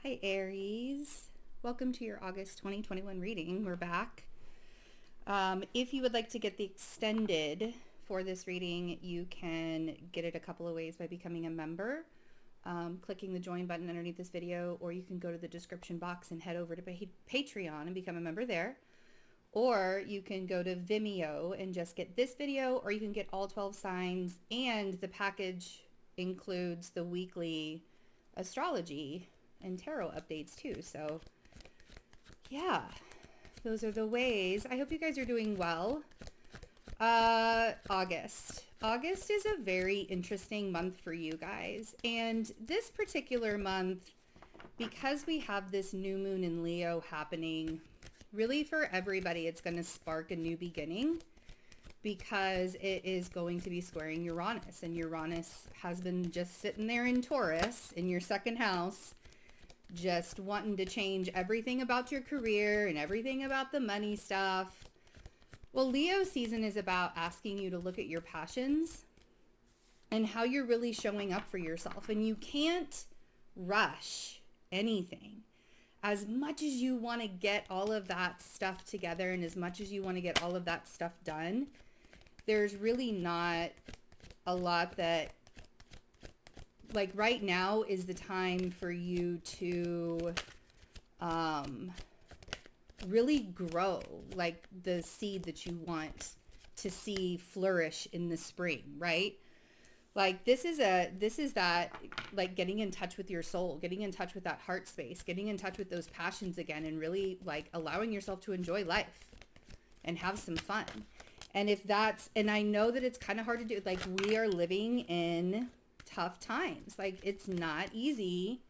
Hi Aries, welcome to your August 2021 reading. We're back. If you would like to get the extended for this reading, you can get it a couple of ways by becoming a member, clicking the join button underneath this video, or you can go to the description box and head over to Patreon and become a member there. Or you can go to Vimeo and just get this video, or you can get all 12 signs, and the package includes the weekly astrology and tarot updates too. So yeah, those are the ways. I hope you guys are doing well. August is a very interesting month for you guys, and this particular month, because we have this new moon in Leo happening, really for everybody, it's going to spark a new beginning, because it is going to be squaring Uranus, and Uranus has been just sitting there in Taurus in your second house, just wanting to change everything about your career and everything about the money stuff. Well, Leo season is about asking you to look at your passions and how you're really showing up for yourself. And you can't rush anything. As much as you want to get all of that stuff together and as much as you want to get all of that stuff done, there's really not a lot that, like, right now is the time for you to really grow, like, the seed that you want to see flourish in the spring, right? Like, this is that, like, getting in touch with your soul, getting in touch with that heart space, getting in touch with those passions again, and really, like, allowing yourself to enjoy life and have some fun. And if that's, and I know that it's kind of hard to do, like, we are living in tough times. Like, it's not easy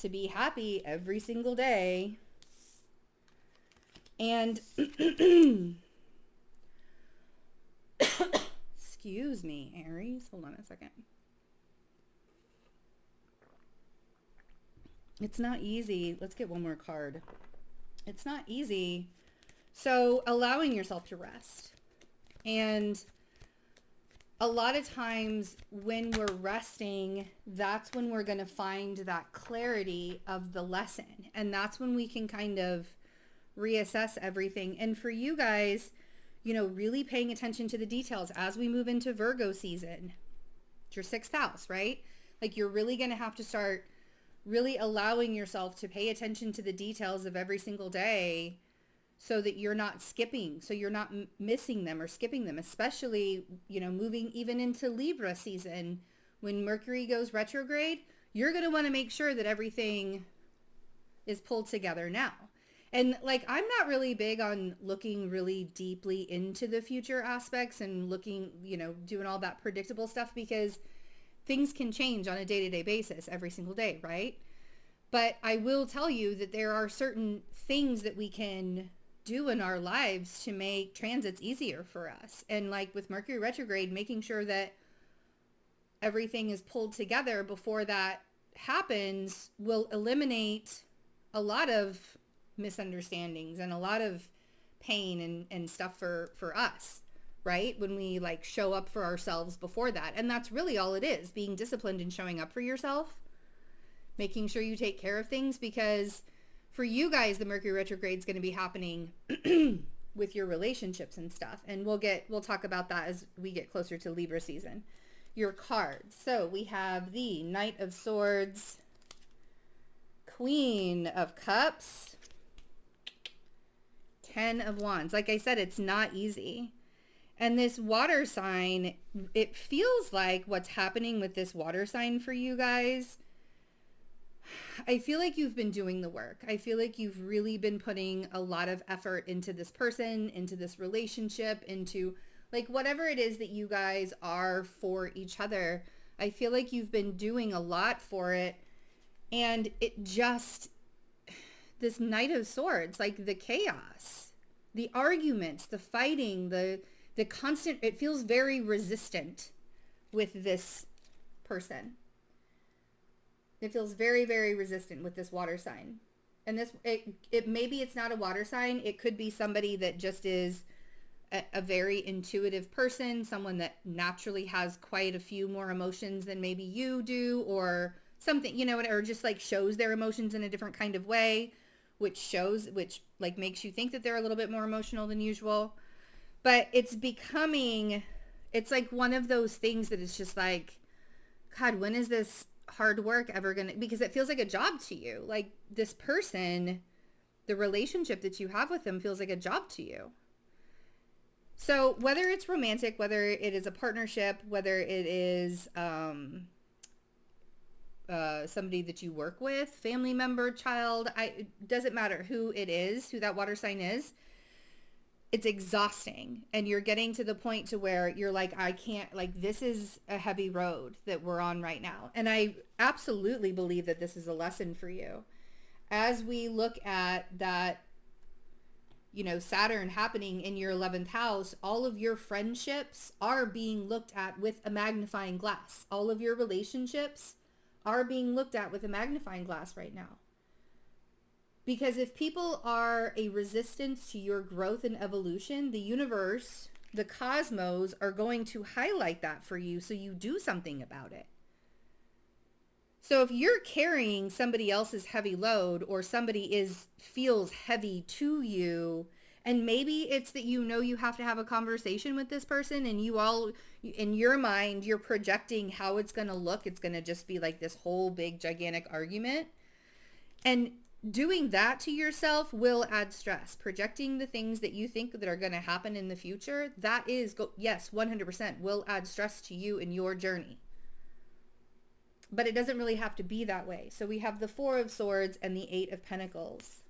to be happy every single day. And excuse me, Aries, hold on a second. It's not easy. Let's get one more card. It's not easy. So allowing yourself to rest. And a lot of times when we're resting, that's when we're going to find that clarity of the lesson. And that's when we can kind of reassess everything. And for you guys, you know, really paying attention to the details as we move into Virgo season. It's your 6th house, right? Like, you're really going to have to start really allowing yourself to pay attention to the details of every single day, so that you're not skipping, so you're not missing them or skipping them, especially, you know, moving even into Libra season. When Mercury goes retrograde, you're going to want to make sure that everything is pulled together now. And, like, I'm not really big on looking really deeply into the future aspects and looking, you know, doing all that predictable stuff, because things can change on a day-to-day basis every single day, right? But I will tell you that there are certain things that we can do in our lives to make transits easier for us. And, like, with Mercury retrograde, making sure that everything is pulled together before that happens will eliminate a lot of misunderstandings and a lot of pain and stuff for us, right? When we, like, show up for ourselves before that. And that's really all it is, being disciplined and showing up for yourself, making sure you take care of things, because for you guys, the Mercury retrograde is going to be happening with your relationships and stuff. And we'll talk about that as we get closer to Libra season. Your cards. So we have the Knight of Swords, Queen of Cups, 10 of Wands. Like I said, it's not easy. And this water sign, it feels like what's happening with this water sign for you guys, I feel like you've been doing the work. I feel like you've really been putting a lot of effort into this person, into this relationship, into, like, whatever it is that you guys are for each other. I feel like you've been doing a lot for it. And it just, this Knight of Swords, like, the chaos, the arguments, the fighting, the constant, it feels very resistant with this person. It feels very, very resistant with this water sign. And this, it maybe it's not a water sign. It could be somebody that just is a very intuitive person, someone that naturally has quite a few more emotions than maybe you do, or something, you know, or just like shows their emotions in a different kind of way, which like makes you think that they're a little bit more emotional than usual. But it's like one of those things that is just like, God, when is this hard work ever gonna, because it feels like a job to you. Like this person, the relationship that you have with them feels like a job to you. So whether it's romantic, whether it is a partnership, whether it is somebody that you work with, family member, child, it doesn't matter who it is, who that water sign is, it's exhausting. And you're getting to the point to where you're like, I can't, like, this is a heavy road that we're on right now. And I absolutely believe that this is a lesson for you. As we look at that, you know, Saturn happening in your 11th house, all of your friendships are being looked at with a magnifying glass. All of your relationships are being looked at with a magnifying glass right now. Because if people are a resistance to your growth and evolution, the universe, the cosmos are going to highlight that for you so you do something about it. So if you're carrying somebody else's heavy load, or somebody feels heavy to you, and maybe it's that you know you have to have a conversation with this person, and you all, in your mind, you're projecting how it's going to look. It's going to just be like this whole big gigantic argument. And doing that to yourself will add stress. Projecting the things that you think that are going to happen in the future, yes, 100% will add stress to you in your journey. But it doesn't really have to be that way. So we have the 4 of Swords and the 8 of Pentacles.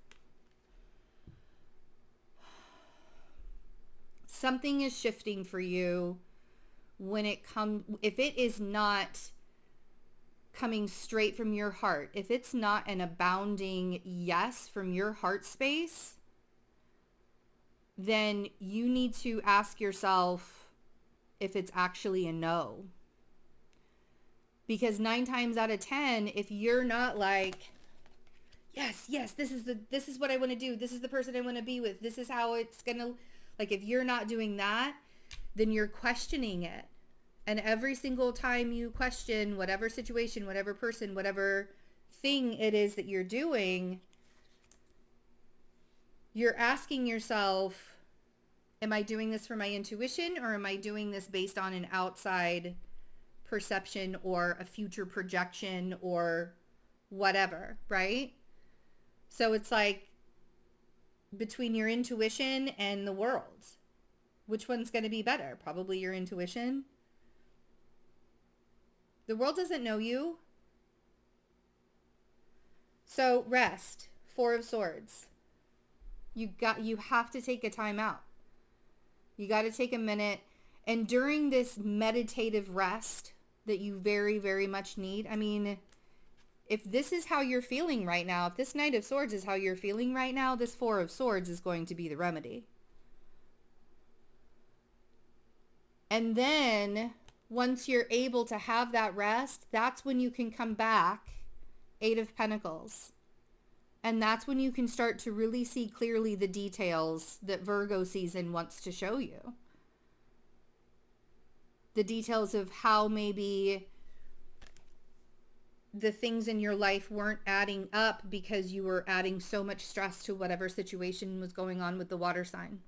Something is shifting for you when if it is not coming straight from your heart, if it's not an abounding yes from your heart space, then you need to ask yourself if it's actually a no. Because 9 times out of 10, if you're not like, yes, this is what I want to do. This is the person I want to be with. This is how it's going to, like, if you're not doing that, then you're questioning it. And every single time you question whatever situation, whatever person, whatever thing it is that you're doing, you're asking yourself, am I doing this for my intuition, or am I doing this based on an outside perception or a future projection or whatever, right? So it's like between your intuition and the world, which one's going to be better? Probably your intuition. The world doesn't know you. So rest. 4 of Swords. You have to take a time out. You got to take a minute. And during this meditative rest that you very, very much need, I mean, if this is how you're feeling right now, if this Knight of Swords is how you're feeling right now, this 4 of Swords is going to be the remedy. And then once you're able to have that rest, that's when you can come back, 8 of Pentacles. And that's when you can start to really see clearly the details that Virgo season wants to show you. The details of how maybe the things in your life weren't adding up because you were adding so much stress to whatever situation was going on with the water sign.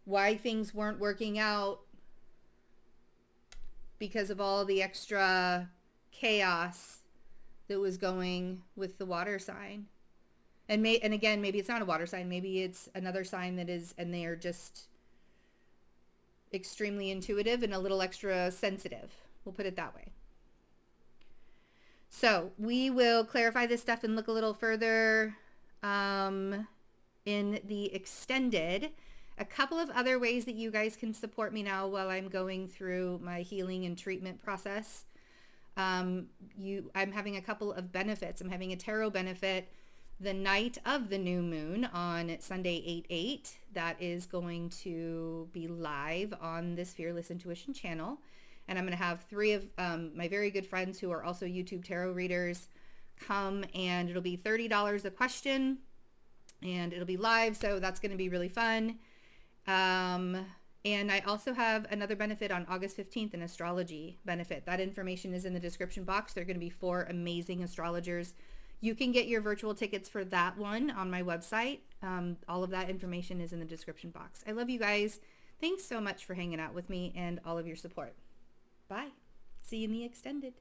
Why things weren't working out because of all the extra chaos that was going with the water sign. And again, maybe it's not a water sign. Maybe it's another sign that is, and they are just extremely intuitive and a little extra sensitive. We'll put it that way. So we will clarify this stuff and look a little further in the extended. A couple of other ways that you guys can support me now while I'm going through my healing and treatment process. I'm having a couple of benefits. I'm having a tarot benefit the night of the new moon on Sunday 8/8. That is going to be live on this Fearless Intuition channel. And I'm going to have 3 of my very good friends who are also YouTube tarot readers come, and it'll be $30 a question, and it'll be live. So that's going to be really fun. And I also have another benefit on August 15th, an astrology benefit. That information is in the description box. There are going to be 4 amazing astrologers. You can get your virtual tickets for that one on my website. All of that information is in the description box. I love you guys. Thanks so much for hanging out with me and all of your support. Bye. See you in the extended.